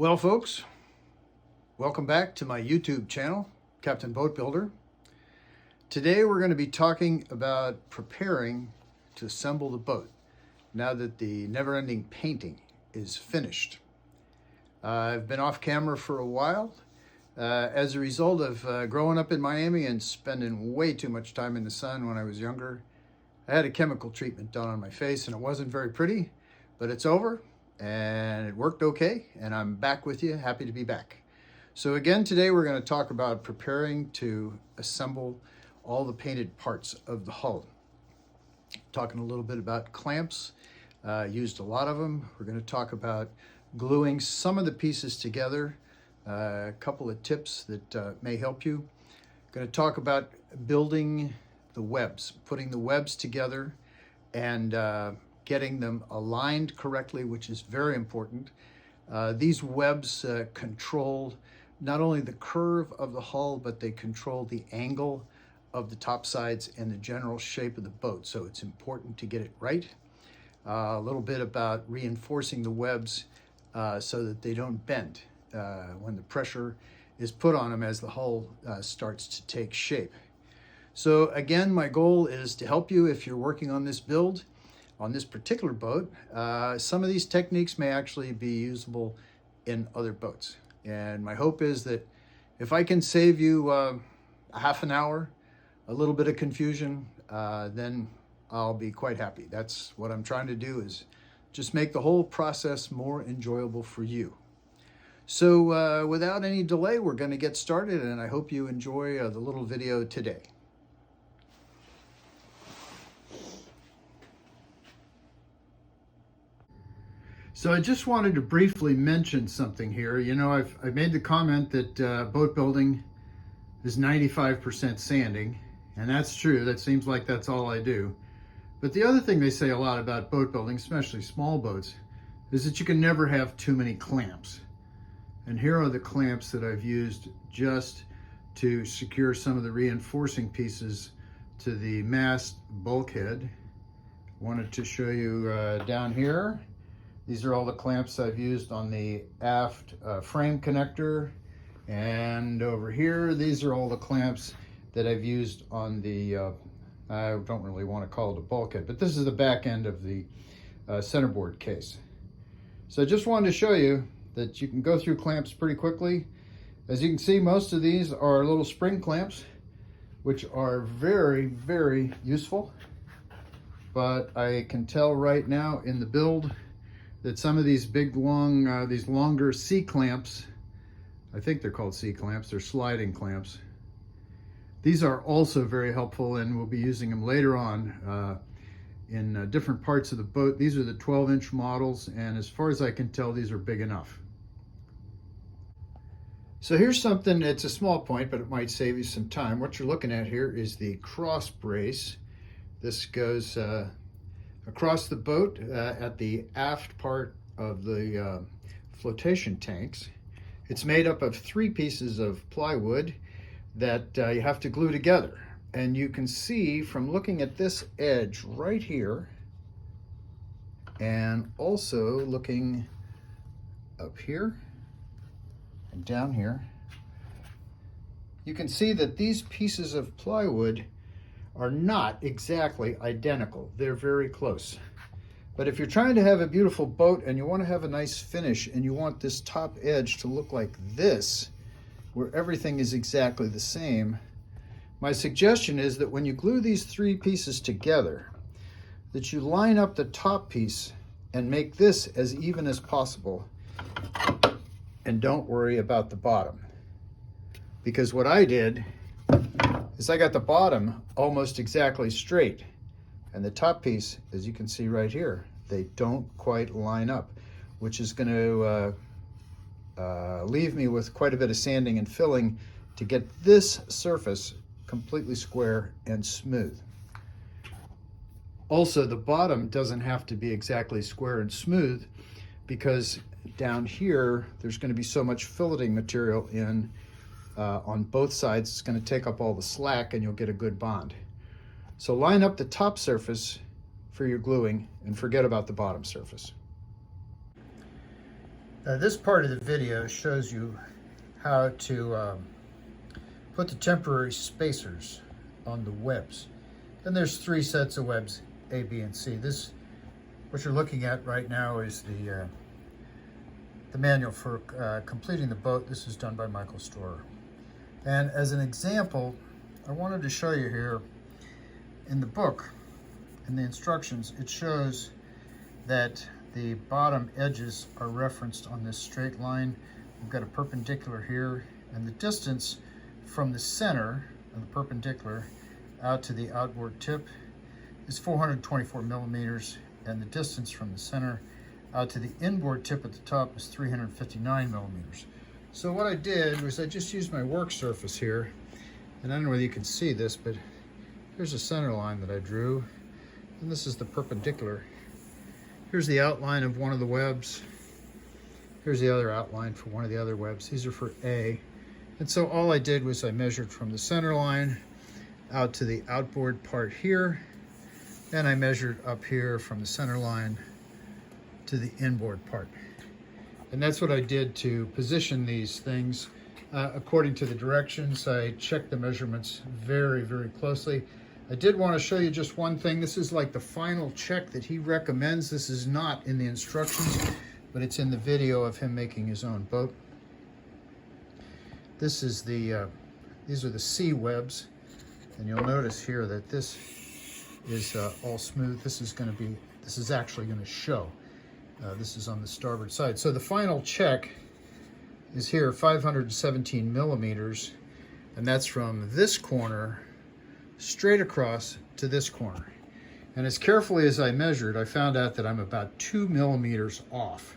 Well, folks, welcome back to my YouTube channel, Captain Boat Builder. Today we're going to be talking about preparing to assemble the boat now that the never-ending painting is finished. I've been off camera for a while as a result of growing up in Miami and spending way too much time in the sun when I was younger. I had a chemical treatment done on my face and it wasn't very pretty, but it's over. And it worked okay, and I'm back with you, happy to be back. So again, today we're going to talk about preparing to assemble all the painted parts of the hull. Talking a little bit about clamps, used a lot of them. We're going to talk about gluing some of the pieces together, a couple of tips that may help you. Going to talk about building the webs, putting the webs together and getting them aligned correctly, which is very important. These webs control not only the curve of the hull, but they control the angle of the top sides and the general shape of the boat. So it's important to get it right. A little bit about reinforcing the webs so that they don't bend when the pressure is put on them as the hull starts to take shape. So again, my goal is to help you if you're working on this build. On this particular boat, some of these techniques may actually be usable in other boats. And my hope is that if I can save you a half an hour, a little bit of confusion, then I'll be quite happy. That's what I'm trying to do, is just make the whole process more enjoyable for you. So without any delay, we're going to get started, and I hope you enjoy the little video today. So I just wanted to briefly mention something here. You know, I've made the comment that boat building is 95% sanding, and that's true. That seems like that's all I do. But the other thing they say a lot about boat building, especially small boats, is that you can never have too many clamps. And here are the clamps that I've used just to secure some of the reinforcing pieces to the mast bulkhead. Wanted to show you down here. These are all the clamps I've used on the aft frame connector. And over here, these are all the clamps that I've used on the, I don't really want to call it a bulkhead, but this is the back end of the centerboard case. So I just wanted to show you that you can go through clamps pretty quickly. As you can see, most of these are little spring clamps, which are very, very useful. But I can tell right now in the build that some of these big, long, these longer C-clamps, I think they're called C-clamps, they're sliding clamps. These are also very helpful, and we'll be using them later on in different parts of the boat. These are the 12-inch models, and as far as I can tell, these are big enough. So here's something, it's a small point, but it might save you some time. What you're looking at here is the cross brace. This goes across the boat at the aft part of the flotation tanks. It's made up of 3 pieces of plywood that you have to glue together. And you can see from looking at this edge right here, and also looking up here and down here, you can see that these pieces of plywood are not exactly identical. They're very close. But if you're trying to have a beautiful boat and you want to have a nice finish and you want this top edge to look like this, where everything is exactly the same, my suggestion is that when you glue these 3 pieces together, that you line up the top piece and make this as even as possible, and don't worry about the bottom. Because what I did is I got the bottom almost exactly straight, and the top piece, as you can see right here, they don't quite line up, which is going to leave me with quite a bit of sanding and filling to get this surface completely square and smooth. Also, the bottom doesn't have to be exactly square and smooth, because down here there's going to be so much filleting material in on both sides. It's going to take up all the slack and you'll get a good bond. So line up the top surface for your gluing and forget about the bottom surface. This part of the video shows you how to put the temporary spacers on the webs. And there's 3 sets of webs, A, B, and C. This, what you're looking at right now, is the manual for completing the boat. This is done by Michael Storer. And as an example, I wanted to show you here in the book, in the instructions, it shows that the bottom edges are referenced on this straight line. We've got a perpendicular here, and the distance from the center of the perpendicular out to the outboard tip is 424 millimeters, and the distance from the center out to the inboard tip at the top is 359 millimeters. So what I did was I just used my work surface here, and I don't know whether you can see this, but here's a center line that I drew, and this is the perpendicular. Here's the outline of one of the webs. Here's the other outline for one of the other webs. These are for A. And so all I did was I measured from the center line out to the outboard part here, and I measured up here from the center line to the inboard part. And that's what I did to position these things according to the directions. I checked the measurements very, very closely. I did want to show you just one thing. This is like the final check that he recommends. This is not in the instructions, but it's in the video of him making his own boat. This is these are the C webs, and you'll notice here that this is all smooth. This is actually going to show. This is on the starboard side. So the final check is here, 517 millimeters, and that's from this corner straight across to this corner. And as carefully as I measured, I found out that I'm about 2 millimeters off.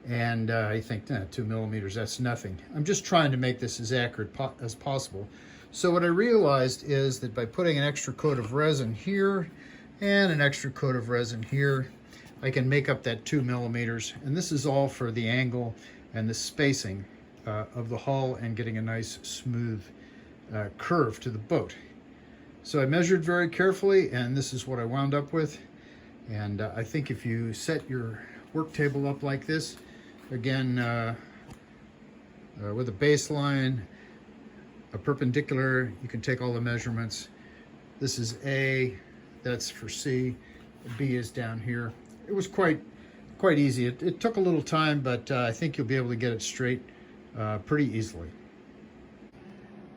And I think, 2 millimeters, that's nothing. I'm just trying to make this as accurate as possible. So what I realized is that by putting an extra coat of resin here and an extra coat of resin here, I can make up that 2 millimeters. And this is all for the angle and the spacing of the hull and getting a nice smooth curve to the boat. So I measured very carefully, and this is what I wound up with. And I think if you set your work table up like this, again, with a baseline, a perpendicular, you can take all the measurements. This is A, that's for C, B is down here. It was quite easy. It took a little time, but I think you'll be able to get it straight pretty easily.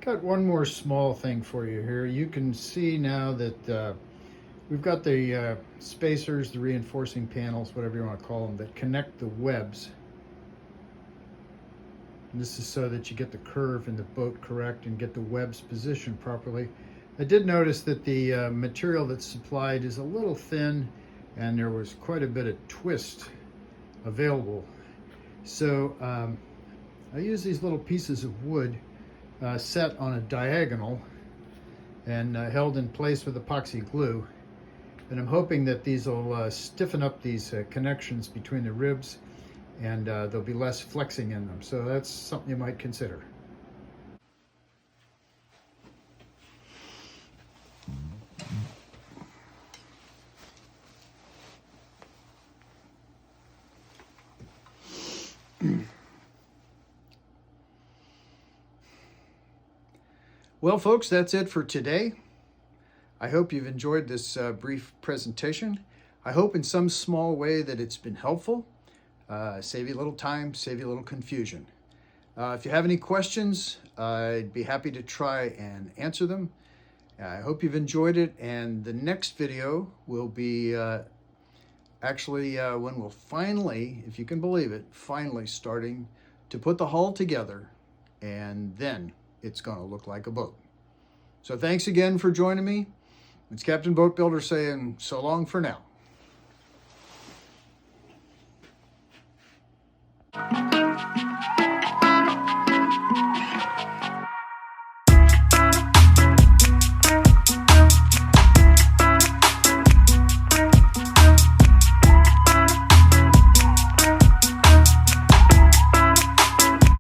Got one more small thing for you here. You can see now that we've got the spacers, the reinforcing panels, whatever you want to call them, that connect the webs. And this is so that you get the curve in the boat correct and get the webs positioned properly. I did notice that the material that's supplied is a little thin, and there was quite a bit of twist available. So I use these little pieces of wood set on a diagonal and held in place with epoxy glue. And I'm hoping that these will stiffen up these connections between the ribs, and there'll be less flexing in them. So that's something you might consider. Well, folks, that's it for today. I hope you've enjoyed this brief presentation. I hope in some small way that it's been helpful, save you a little time, save you a little confusion. If you have any questions, I'd be happy to try and answer them. I hope you've enjoyed it, and the next video will be actually when we'll finally, if you can believe it, finally starting to put the hull together, and then it's going to look like a boat. So thanks again for joining me. It's Captain Boat Builder saying so long for now.